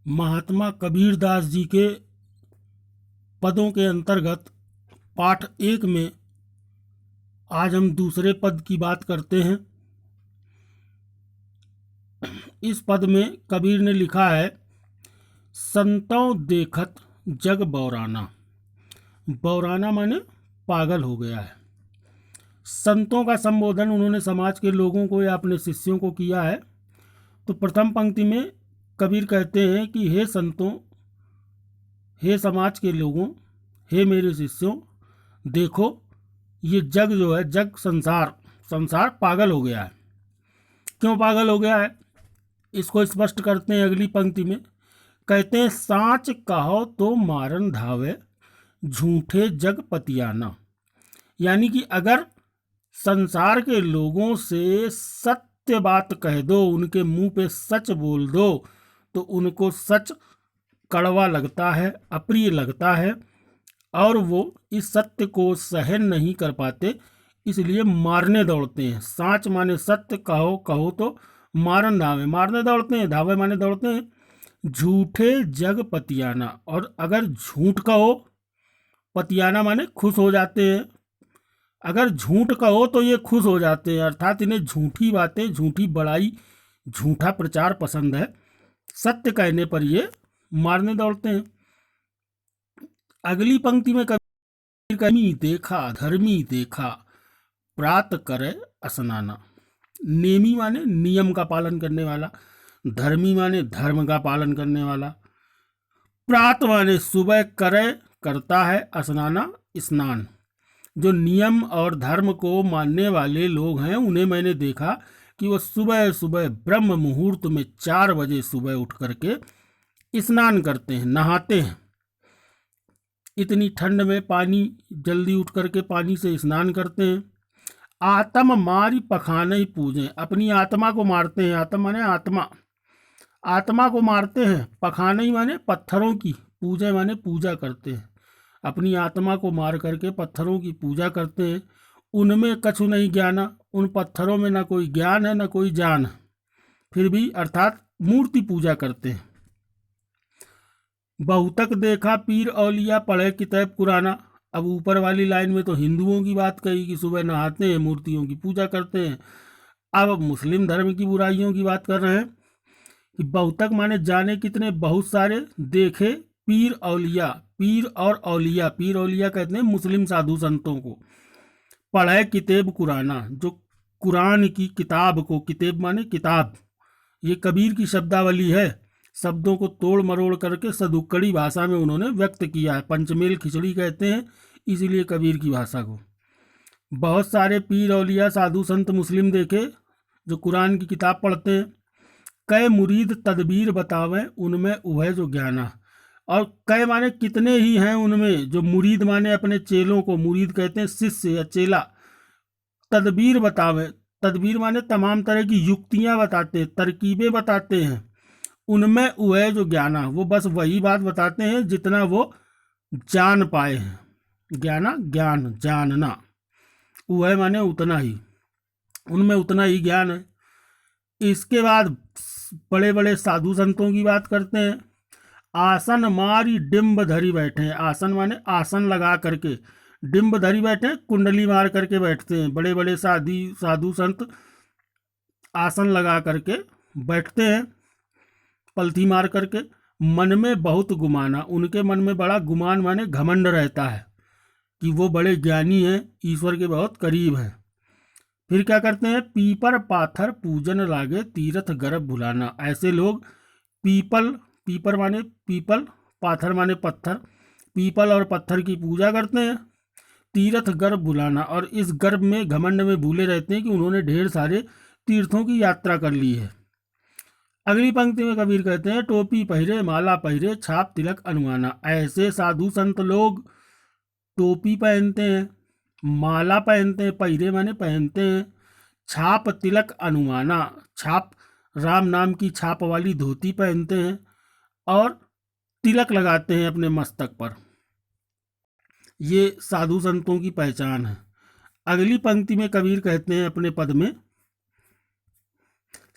महात्मा कबीरदास जी के पदों के अंतर्गत पाठ 1 में आज हम दूसरे पद की बात करते हैं। इस पद में कबीर ने लिखा है, संतों देखत जग बौराना। बौराना माने पागल हो गया है। संतों का संबोधन उन्होंने समाज के लोगों को या अपने शिष्यों को किया है। तो प्रथम पंक्ति में कबीर कहते हैं कि हे संतों, हे समाज के लोगों, हे मेरे शिष्यों, देखो ये जग जो है, जग संसार पागल हो गया है। क्यों पागल हो गया है, इसको स्पष्ट करते हैं अगली पंक्ति में। कहते हैं, साच कहो तो मारन धावे, झूठे जग पतियाना। यानी कि अगर संसार के लोगों से सत्य बात कह दो, उनके मुंह पे सच बोल दो, तो उनको सच कड़वा लगता है, अप्रिय लगता है, और वो इस सत्य को सहन नहीं कर पाते, इसलिए मारने दौड़ते हैं। साच माने सत्य, कहो कहो तो मारन धावे, मारने दौड़ते हैं, धावे माने दौड़ते हैं। झूठे जग पतियाना, और अगर झूठ कहो, पतियाना माने खुश हो जाते हैं। अगर झूठ कहो तो ये खुश हो जाते हैं, अर्थात इन्हें झूठी बातें, झूठी बड़ाई, झूठा प्रचार पसंद है। सत्य कहने पर ये मारने दौड़ते हैं। अगली पंक्ति में कबीर कमी देखा धर्मी देखा, प्रात करे स्नाना। नेमी माने नियम का पालन करने वाला, धर्मी माने धर्म का पालन करने वाला, प्रात माने सुबह करे करता है, स्नाना स्नान। जो नियम और धर्म को मानने वाले लोग हैं, उन्हें मैंने देखा कि वो सुबह सुबह ब्रह्म मुहूर्त में 4 बजे सुबह उठ करके स्नान करते हैं, नहाते हैं। इतनी ठंड में पानी, जल्दी उठ करके पानी से स्नान करते हैं। आत्म मारी पखाने पूजें, अपनी आत्मा को मारते हैं। आत्मा माने आत्मा, आत्मा को मारते हैं। पखाने माने पत्थरों की, पूजे माने पूजा करते हैं। अपनी आत्मा को मार करके पत्थरों की पूजा करते हैं। उनमें कछु नहीं ज्ञाना, उन पत्थरों में ना कोई ज्ञान है ना कोई जान है, फिर भी अर्थात मूर्ति पूजा करते हैं। बहुतक देखा पीर औलिया पढ़े किताब कुराना। अब ऊपर वाली लाइन में तो हिंदुओं की बात कही कि सुबह नहाते हैं, मूर्तियों की पूजा करते हैं। अब मुस्लिम धर्म की बुराइयों की बात कर रहे हैं कि बहुतक माने जाने कितने, बहुत सारे, देखे पीर औलिया, पीर और औलिया, पीर औलिया कहते हैं मुस्लिम साधु संतों को। पढ़े किताब कुराना, जो कुरान की किताब को, किताब माने किताब, ये कबीर की शब्दावली है। शब्दों को तोड़ मरोड़ करके सदुक्कड़ी भाषा में उन्होंने व्यक्त किया है। पंचमेल खिचड़ी कहते हैं इसीलिए कबीर की भाषा को। बहुत सारे पीर औलिया साधु संत मुस्लिम देखे जो कुरान की किताब पढ़ते हैं। कै मुरीद तदबीर बतावें, उनमें उह जो ज्ञाना। और कै माने कितने ही हैं उनमें, जो मुरीद माने अपने चेलों को, मुरीद कहते हैं शिष्य या चेला। तदबीर बतावें, तदबीर माने तमाम तरह की युक्तियां बताते हैं, तरकीबें बताते हैं। उनमें वह जो ज्ञाना, वो बस वही बात बताते हैं जितना वो जान पाए हैं। ज्ञाना ज्ञान, जानना, वह माने उतना ही, उनमें उतना ही ज्ञान है। इसके बाद बड़े बड़े साधु संतों की बात करते हैं। आसन मारी डिम्ब धरी बैठे, आसन माने आसन लगा करके, डिम्ब धरी बैठे, कुंडली मार करके बैठते हैं। बड़े बड़े साधु संत आसन लगा करके बैठते हैं, पलथी मार करके। मन में बहुत गुमाना, उनके मन में बड़ा गुमान माने घमंड रहता है कि वो बड़े ज्ञानी हैं, ईश्वर के बहुत करीब हैं। फिर क्या करते हैं, पीपर पाथर पूजन लागे, तीर्थ गर्भ भुलाना। ऐसे लोग पीपल, पीपर माने पीपल, पाथर माने पत्थर, पीपल और पत्थर की पूजा करते हैं। तीर्थ गर्भ भुलाना, और इस गर्भ में, घमंड में भूले रहते हैं कि उन्होंने ढेर सारे तीर्थों की यात्रा कर ली है। अगली पंक्ति में कबीर कहते हैं, टोपी पहरे माला पहरे, छाप तिलक अनुमाना। ऐसे साधु संत लोग टोपी पहनते हैं, माला पहनते हैं, पहरे माने पहनते हैं, छाप तिलक अनुमाना, छाप राम नाम की छाप वाली धोती पहनते हैं, और तिलक लगाते हैं अपने मस्तक पर। ये साधु संतों की पहचान है। अगली पंक्ति में कबीर कहते हैं अपने पद में,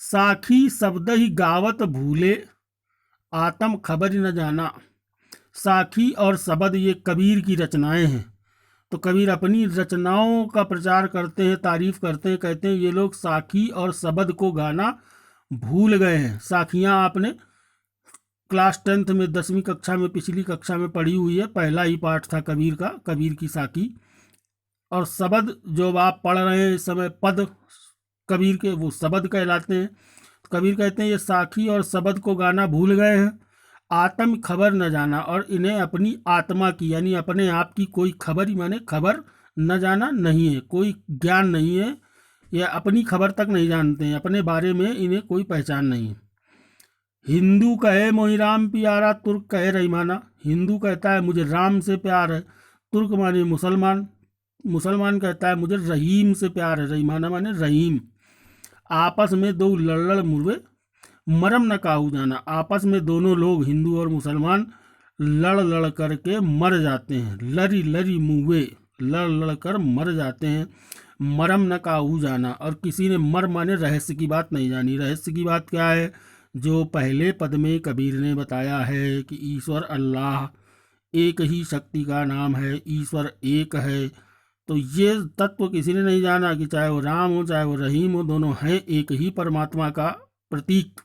साखी शब्द ही गावत भूले, आत्म खबर न जाना। साखी और सबद ये कबीर की रचनाएं हैं। तो कबीर अपनी रचनाओं का प्रचार करते हैं, तारीफ करते हैं, कहते हैं ये लोग साखी और सबद को गाना भूल गए हैं। साखियाँ आपने क्लास 10th में 10वीं कक्षा में पिछली कक्षा में पढ़ी हुई है, पहला ही पाठ था कबीर का, कबीर की साखी। और सबद जो आप पढ़ रहे हैं इस समय, पद कबीर के, वो सबद कहलाते हैं। कबीर कहते हैं ये साखी और सबद को गाना भूल गए हैं, आत्म खबर न जाना, और इन्हें अपनी आत्मा की यानी अपने आप की कोई खबर, माने खबर न जाना नहीं है, कोई ज्ञान नहीं है, या अपनी खबर तक नहीं जानते हैं, अपने बारे में इन्हें कोई पहचान नहीं है। हिंदू कहे मोहि राम प्यारा, तुर्क कहे रहीमाना। हिंदू कहता है मुझे राम से प्यार है, तुर्क माने मुसलमान, मुसलमान कहता है मुझे रहीम से प्यार है, रहीमाना माने रहीम। आपस में दो लड़ मुर्वे, मरम न काहू जाना। आपस में दोनों लोग हिंदू और मुसलमान लड़ करके मर जाते हैं, लरी लरी मुँहे, लड़ कर मर जाते हैं, मरम न काहू जाना। और किसी ने मर माने रहस्य की बात नहीं जानी। रहस्य की बात क्या है? जो पहले पद में कबीर ने बताया है कि ईश्वर अल्लाह एक ही शक्ति का नाम है, ईश्वर एक है। तो ये तत्व किसी ने नहीं जाना कि चाहे वो राम हो चाहे वो रहीम हो, दोनों हैं एक ही परमात्मा का प्रतीक।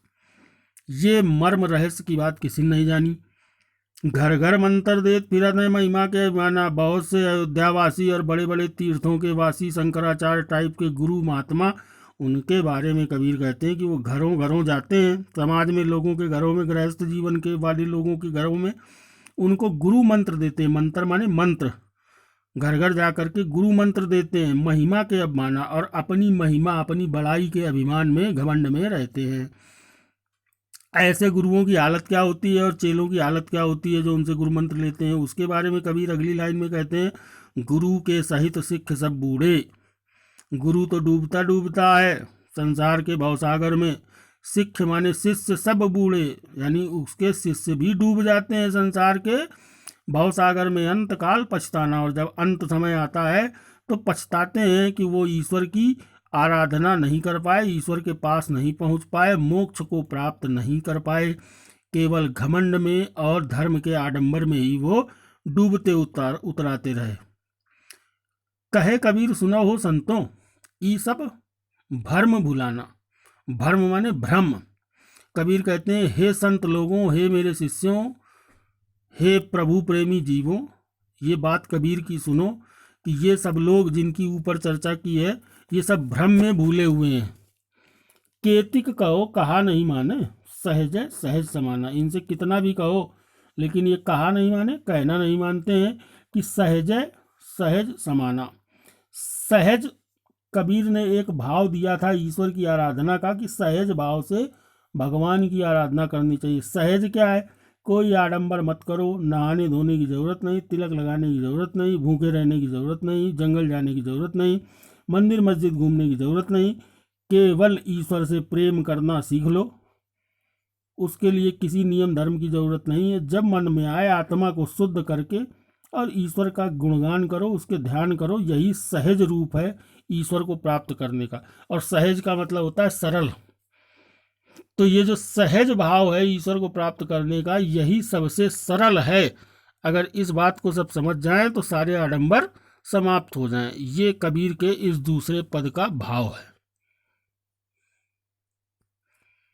ये मर्म रहस्य की बात किसी ने नहीं जानी। घर घर मंत्र देत फिरत है महिमा के माना। बहुत से अयोध्यावासी और बड़े बड़े तीर्थों के वासी शंकराचार्य टाइप के गुरु महात्मा, उनके बारे में कबीर कहते हैं कि वो घरों घरों जाते हैं, समाज में लोगों के घरों में, गृहस्थ जीवन के वाले लोगों के घरों में उनको गुरु मंत्र देते हैं। मंत्र माने मंत्र, घर घर जा करके गुरु मंत्र देते हैं, महिमा के अवमाना, और अपनी महिमा अपनी बड़ाई के अभिमान में घमंड में रहते हैं। ऐसे गुरुओं की हालत क्या होती है और चेलों की हालत क्या होती है जो उनसे गुरु मंत्र लेते हैं, उसके बारे में कबीर अगली लाइन में कहते हैं, गुरु के सहित सिख सब बूढ़े। गुरु तो डूबता डूबता है संसार के भवसागर में, सिख माने शिष्य सब बूढ़े, यानी उसके शिष्य भी डूब जाते हैं संसार के भवसागर में। अंत काल पछताना, और जब अंत समय आता है तो पछताते हैं कि वो ईश्वर की आराधना नहीं कर पाए, ईश्वर के पास नहीं पहुंच पाए, मोक्ष को प्राप्त नहीं कर पाए, केवल घमंड में और धर्म के आडंबर में ही वो डूबते उतराते रहे। कहे कबीर सुनो हो संतों, ई सब भ्रम भुलाना। भ्रम माने भ्रम। कबीर कहते हैं हे संत लोगों, हे मेरे शिष्यों, हे प्रभु प्रेमी जीवों, ये बात कबीर की सुनो कि ये सब लोग जिनकी ऊपर चर्चा की है ये सब भ्रम में भूले हुए हैं। केतिक कहो कहा नहीं माने, सहज सहज समाना। इनसे कितना भी कहो लेकिन ये कहा नहीं माने, कहना नहीं मानते हैं कि सहज सहज समाना। सहज कबीर ने एक भाव दिया था ईश्वर की आराधना का कि सहज भाव से भगवान की आराधना करनी चाहिए। सहज क्या है? कोई आडंबर मत करो, नहाने धोने की ज़रूरत नहीं, तिलक लगाने की ज़रूरत नहीं, भूखे रहने की ज़रूरत नहीं, जंगल जाने की ज़रूरत नहीं, मंदिर मस्जिद घूमने की ज़रूरत नहीं, केवल ईश्वर से प्रेम करना सीख लो। उसके लिए किसी नियम धर्म की ज़रूरत नहीं है। जब मन में आए आत्मा को शुद्ध करके और ईश्वर का गुणगान करो, उसके ध्यान करो, यही सहज रूप है ईश्वर को प्राप्त करने का। और सहज का मतलब होता है सरल। तो ये जो सहज भाव है ईश्वर को प्राप्त करने का, यही सबसे सरल है। अगर इस बात को सब समझ जाएं तो सारे आडंबर समाप्त हो जाएं। ये कबीर के इस दूसरे पद का भाव है।